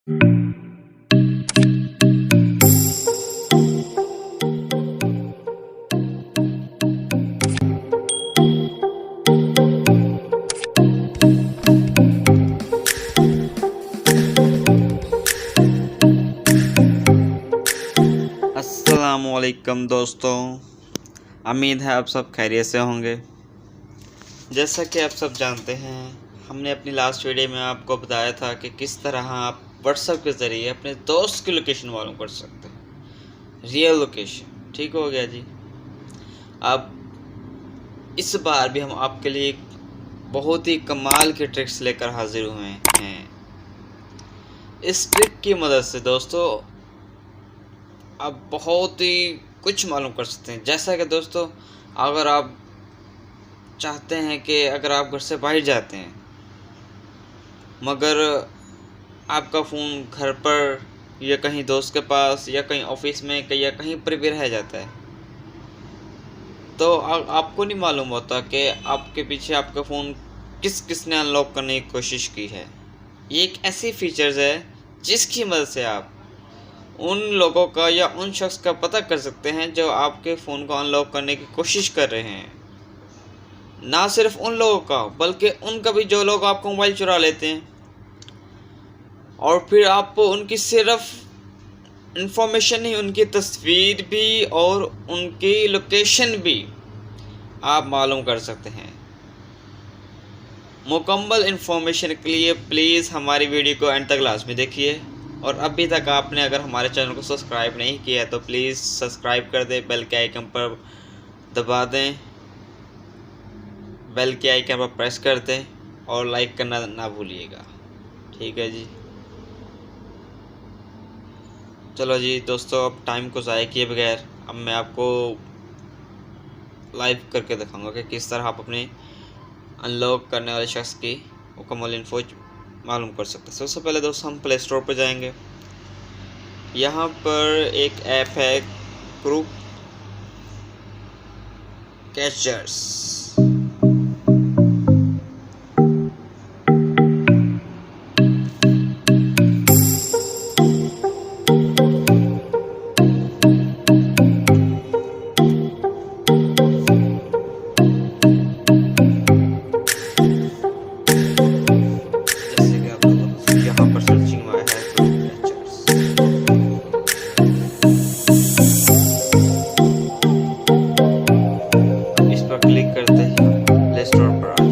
अस्सलामुअलैकुम दोस्तों, उम्मीद है आप सब खैरियत से होंगे। जैसा कि आप सब जानते हैं, हमने अपनी लास्ट वीडियो में आपको बताया था कि किस तरह आप व्हाट्सएप के ज़रिए अपने दोस्त की लोकेशन मालूम कर सकते हैं, रियल लोकेशन। ठीक हो गया जी। अब इस बार भी हम आपके लिए एक बहुत ही कमाल की ट्रिक्स लेकर हाजिर हुए हैं। इस ट्रिक की मदद से दोस्तों आप बहुत ही कुछ मालूम कर सकते हैं। जैसा कि दोस्तों, अगर आप चाहते हैं कि अगर आप घर से बाहर जाते हैं मगर आपका फ़ोन घर पर या कहीं दोस्त के पास या कहीं ऑफिस में या कहीं पर भी रह जाता है, तो आपको नहीं मालूम होता कि आपके पीछे आपका फ़ोन किसने अनलॉक करने की कोशिश की है। ये एक ऐसी फीचर्स है जिसकी मदद से आप उन लोगों का या उन शख्स का पता कर सकते हैं जो आपके फ़ोन को अनलॉक करने की कोशिश कर रहे हैं। ना सिर्फ उन लोगों का, बल्कि उनका भी जो लोग आपका मोबाइल चुरा लेते हैं, और फिर आपको उनकी सिर्फ इंफॉर्मेशन नहीं, उनकी तस्वीर भी और उनकी लोकेशन भी आप मालूम कर सकते हैं। मुकम्मल इंफॉर्मेशन के लिए प्लीज़ हमारी वीडियो को एंड तक लाजमी देखिए, और अभी तक आपने अगर हमारे चैनल को सब्सक्राइब नहीं किया है तो प्लीज़ सब्सक्राइब कर दें, बेल के आइकन पर दबा दें, बेल के आइकन पर प्रेस कर दें और लाइक करना ना भूलिएगा। ठीक है जी। चलो जी दोस्तों, अब टाइम को ज़ाया किए बगैर अब मैं आपको लाइव करके दिखाऊंगा कि किस तरह आप अपने अनलॉक करने वाले शख्स की मुकम्मल इन्फो मालूम कर सकते हैं। सबसे पहले दोस्तों हम प्ले स्टोर पर जाएंगे। यहाँ पर एक ऐप है ग्रुप कैचर्स। क्लिक करते ही प्ले स्टोर पर आ जाए।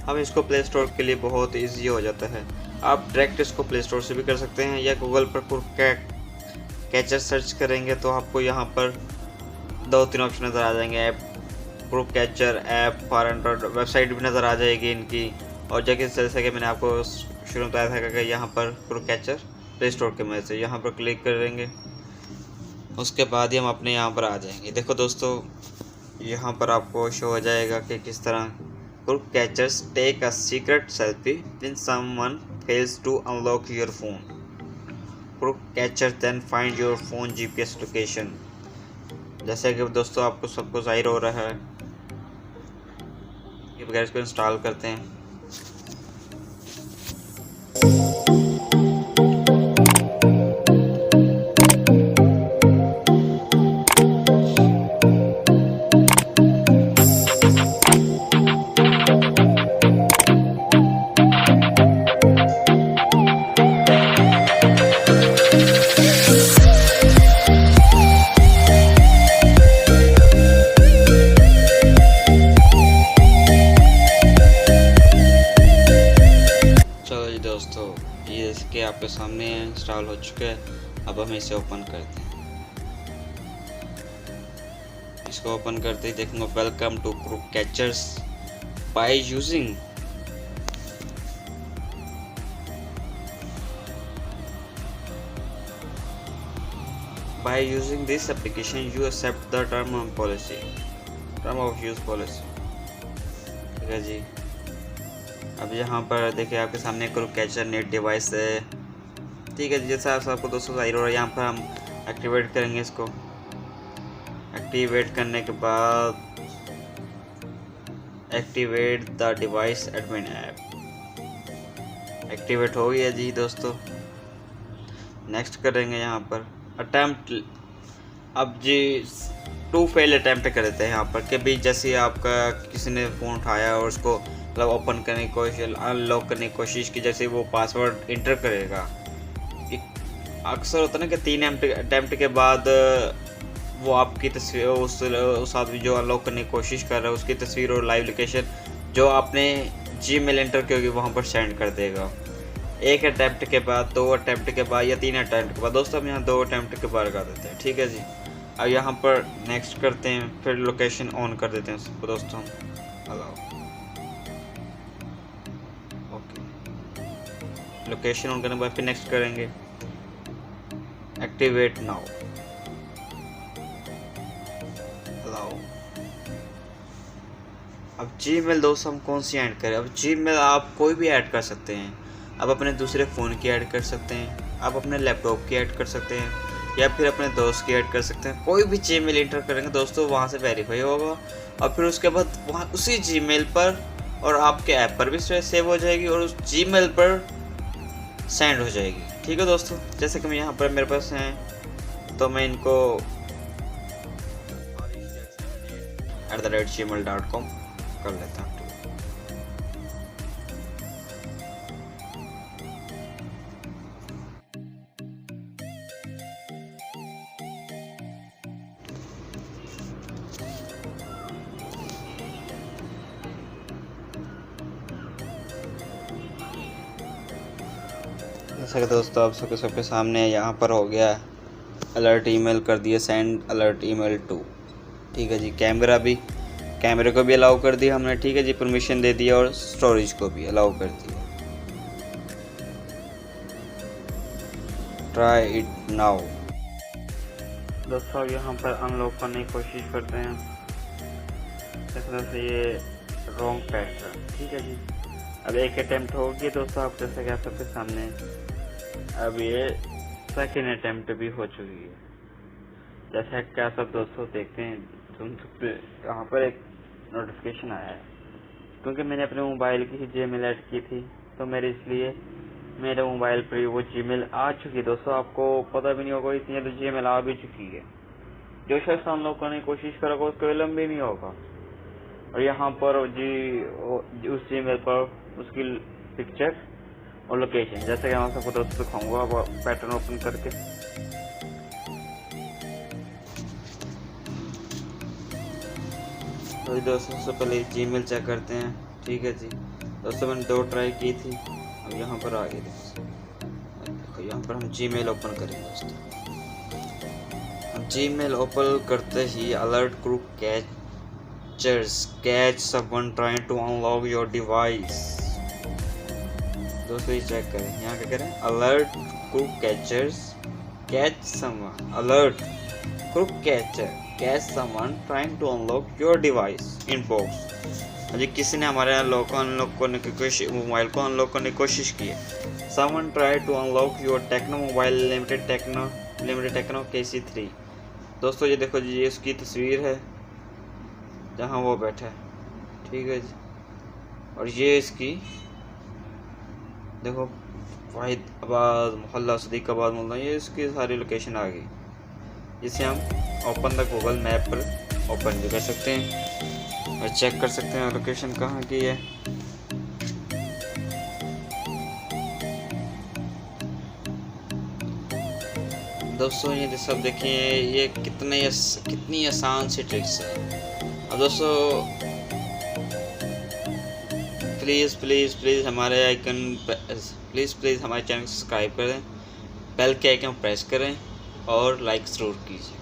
अब इसको प्ले स्टोर के लिए बहुत इजी हो जाता है। आप डायरेक्ट इसको प्ले स्टोर से भी कर सकते हैं, या गूगल पर कैचर सर्च करेंगे तो आपको यहाँ पर 2-3 ऑप्शन नज़र आ जाएंगे। App group catcher, app for Android, website भी नज़र आ जाएगी इनकी। और जैसे कि मैंने आपको शुरू में बताया था कि यहाँ पर ग्रुप कैचर प्ले स्टोर के मदद से यहाँ पर क्लिक करेंगे, उसके बाद ही हम अपने यहाँ पर आ जाएंगे। देखो दोस्तों, यहाँ पर आपको शो हो जाएगा कि किस तरह Group catchers take a secret selfie when someone fails to unlock your phone. Group catchers then find your phone GPS location. जैसे कि दोस्तों आपको सबको जाहिर हो रहा है, ये बगैर इसको इंस्टॉल करते हैं। दोस्तों, ये इसके आपके सामने इंस्टॉल हो चुका है। अब हम इसे ओपन करते हैं। इसको ओपन करते ही देखूंगा welcome to group catchers by using by using this application you accept the term of use policy. ठीक है जी। अब यहाँ पर देखिए आपके सामने क्रूक कैचर नेट डिवाइस है। ठीक है, जैसा आपको दोस्तों जाहिर हो रहा है, यहाँ पर हम एक्टिवेट करेंगे इसको। एक्टिवेट करने के बाद activate the device admin app, activate हो गया जी दोस्तों। नेक्स्ट करेंगे यहाँ पर अटैम्प्ट। अब जी 2 फेल अटैम्प्ट कर देते हैं यहाँ पर कि भाई जैसे आपका किसी ने फ़ोन उठाया और उसको मतलब ओपन करने की कोशिश, अनलॉक करने की कोशिश की, जैसे वो पासवर्ड इंटर करेगा। अक्सर होता है ना कि 3 अटैम्प्ट के बाद वो आपकी तस्वीर, उस आदमी जो अनलॉक करने की कोशिश कर रहा है उसकी तस्वीर और लाइव लोकेशन जो आपने जीमेल एंटर की होगी वहाँ पर सेंड कर देगा। 1 अटैम्प्ट के बाद, 2 अटैम्प्ट के बाद या 3 अटैम्प्ट के बाद। दोस्तों हम यहाँ 2 अटैम्प्ट के बाद लगा देते हैं। ठीक है जी। अब यहाँ पर नेक्स्ट करते हैं, फिर लोकेशन ऑन कर देते हैं उसको दोस्तों। अलाउ, ओके, लोकेशन ऑन करने के बाद फिर नेक्स्ट करेंगे एक्टिवेट नाउ, अलाउ। अब जीमेल दोस्तों हम कौन सी ऐड करें? अब जीमेल आप कोई भी ऐड कर सकते हैं। आप अपने दूसरे फ़ोन की ऐड कर सकते हैं, आप अपने लैपटॉप की ऐड कर सकते हैं, या फिर अपने दोस्त की ऐड कर सकते हैं। कोई भी जीमेल इंटर करेंगे दोस्तों वहाँ से वेरीफाई होगा और फिर उसके बाद वहाँ उसी जीमेल पर और आपके ऐप पर भी सेव हो जाएगी और उस जीमेल पर सेंड हो जाएगी। ठीक है दोस्तों, जैसे कि मैं यहाँ पर मेरे पास हैं तो मैं इनको @gmail.com कर लेता हूँ। जैसा कि दोस्तों आप सबके सामने यहाँ पर हो गया अलर्ट ईमेल कर दिया, सेंड अलर्ट ईमेल टू। ठीक है जी। कैमरे को भी अलाउ कर दिया हमने। ठीक है जी, परमिशन दे दिया और स्टोरेज को भी अलाउ कर दिया। Try it now. दोस्तों यहाँ पर अनलॉक करने की कोशिश करते हैं, इस तरह से ये रॉन्ग पैटर्न। ठीक है जी। अब 1 अटैम्प्ट हो गया दोस्तों, आप जैसे कि आप सबके सामने। अब ये 2nd अटैम्प्ट भी हो चुकी है, जैसा कि आप सब दोस्तों देखते हैं। सुन सकते यहाँ पर एक नोटिफिकेशन आया है, क्योंकि मैंने अपने मोबाइल की ही जीमेल ऐड की थी तो मेरे इसलिए मेरे मोबाइल पर वो जीमेल आ चुकी है। दोस्तों आपको पता भी नहीं होगा, इतनी तो जीमेल आ भी चुकी है। जो शख्स अनलॉक करने की कोशिश करेगा उसको विलम्ब भी नहीं होगा। और यहाँ पर जी उस जीमेल पर उसकी पिक्चर और लोकेशन, जैसे कि मैं सबको दोस्तों दिखाऊंगा अब पैटर्न ओपन करके। तो दोस्तों सबसे पहले जीमेल चेक करते हैं। ठीक है जी दोस्तों, मैंने 2 ट्राई की थी, अब यहाँ पर आ गई दोस्तों। देखो यहाँ पर हम जीमेल ओपन करेंगे दोस्तों। जीमेल ओपन करते ही alert crook catch someone trying to unlock your device. दोस्तों ये चेक करें, यहाँ क्या करें, alert crook catchers catch someone, alert crook catch someone trying to unlock your device inbox. अभी किसी ने हमारे अनलॉक करने की कोशिश, मोबाइल को अनलॉक करने की कोशिश की है। Someone try to unlock your Tecno mobile limited Tecno KC3। दोस्तों ये देखो जी, ये इसकी तस्वीर है जहाँ वो बैठा है। ठीक है जी, और ये इसकी देखो वाहिदाबाद मोहल्ला सदीकाबाद मोहल्ला, ये इसकी सारी लोकेशन आ गई, जिसे हम ओपन द गूगल मैप पर ओपन भी कर सकते हैं और चेक कर सकते हैं लोकेशन कहाँ की है। दोस्तों ये सब देखिए, ये कितनी आसान सी ट्रिक्स है। अब दोस्तों प्लीज़ हमारे आइकन प्लीज़ हमारे चैनल को सब्सक्राइब करें, बेल के आइकन प्रेस करें और लाइक ज़रूर कीजिए।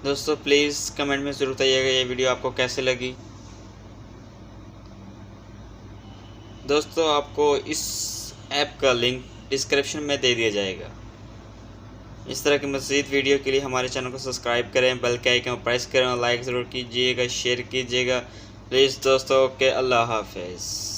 दोस्तों प्लीज़ कमेंट में ज़रूर बताइएगा ये वीडियो आपको कैसे लगी। दोस्तों आपको इस ऐप का लिंक डिस्क्रिप्शन में दे दिया जाएगा। इस तरह की मज़ीद वीडियो के लिए हमारे चैनल को सब्सक्राइब करें, बेल के आइकन को प्रेस करें और लाइक ज़रूर कीजिएगा, शेयर कीजिएगा प्लीज़ दोस्तों। ओके, अल्लाह हाफ़िज़।